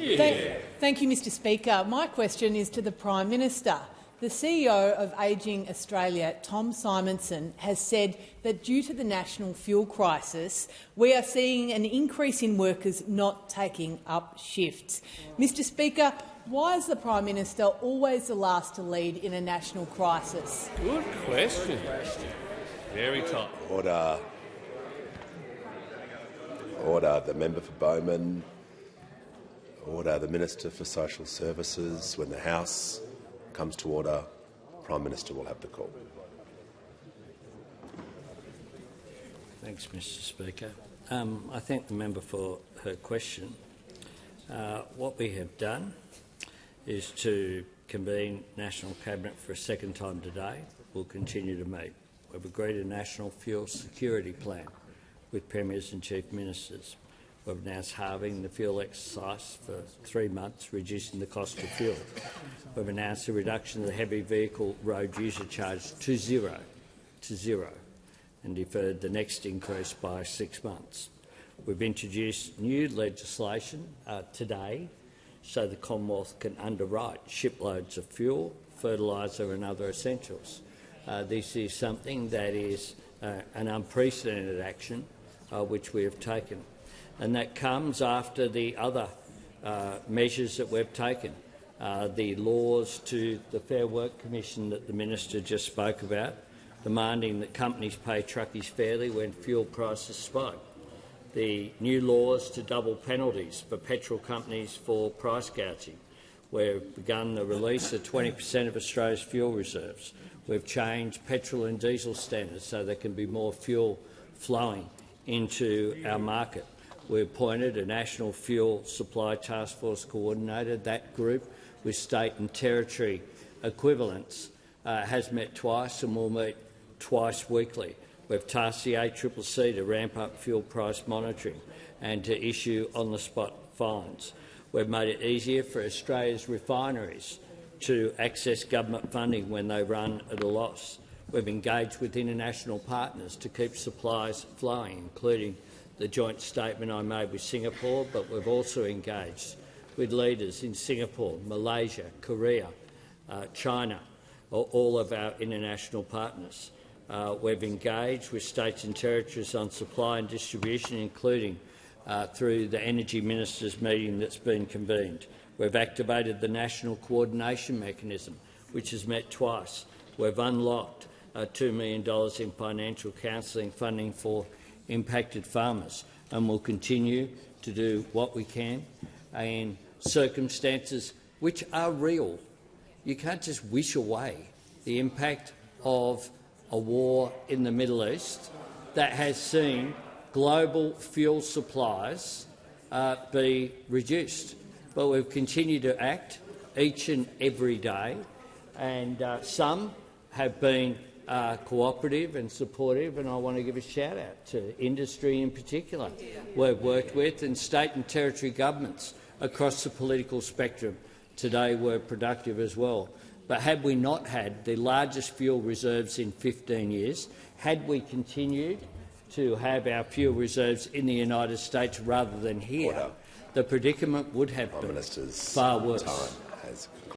Thank you, Mr Speaker. My question is to the Prime Minister. The CEO of Ageing Australia, Tom Simonson, has said that due to the national fuel crisis, we are seeing an increase in workers not taking up shifts. Mr Speaker, why is the Prime Minister always the last to lead in a national crisis? Good question. Very top. Order. Order. The member for Bowman. Order. The Minister for Social Services. When the House comes to order, Prime Minister will have the call. Thanks, Mr Speaker. I thank the member for her question. What we have done is to convene National Cabinet for a second time today. We'll continue to meet. We've agreed a national fuel security plan with premiers and chief ministers. We've announced halving the fuel excise for 3 months, reducing the cost of fuel. We've announced a reduction of the heavy vehicle road user charge to zero, and deferred the next increase by 6 months. We've introduced new legislation today so the Commonwealth can underwrite shiploads of fuel, fertiliser and other essentials. This is something that is an unprecedented action which we have taken. And that comes after the other measures that we've taken, the laws to the Fair Work Commission that the minister just spoke about, demanding that companies pay truckies fairly when fuel prices spike, the new laws to double penalties for petrol companies for price gouging. We've begun the release of 20% of Australia's fuel reserves. We've changed petrol and diesel standards so there can be more fuel flowing into our market. We appointed a National Fuel Supply Task Force coordinator. That group, with state and territory equivalents, has met twice and will meet twice weekly. We've tasked the ACCC to ramp up fuel price monitoring and to issue on-the-spot fines. We've made it easier for Australia's refineries to access government funding when they run at a loss. We've engaged with international partners to keep supplies flowing, including the joint statement I made with Singapore, but we've also engaged with leaders in Singapore, Malaysia, Korea, China, all of our international partners. We've engaged with states and territories on supply and distribution, including through the Energy Ministers' meeting that's been convened. We've activated the National Coordination Mechanism, which has met twice. We've unlocked $2 million in financial counselling funding for impacted farmers, and will continue to do what we can in circumstances which are real. You can't just wish away the impact of a war in the Middle East that has seen global fuel supplies be reduced. But we've continued to act each and every day, and some have been cooperative and supportive, and I want to give a shout-out to industry in particular we've worked with, and state and territory governments across the political spectrum today were productive as well. But had we not had the largest fuel reserves in 15 years, had we continued to have our fuel reserves in the United States rather than here, the predicament would have been far worse.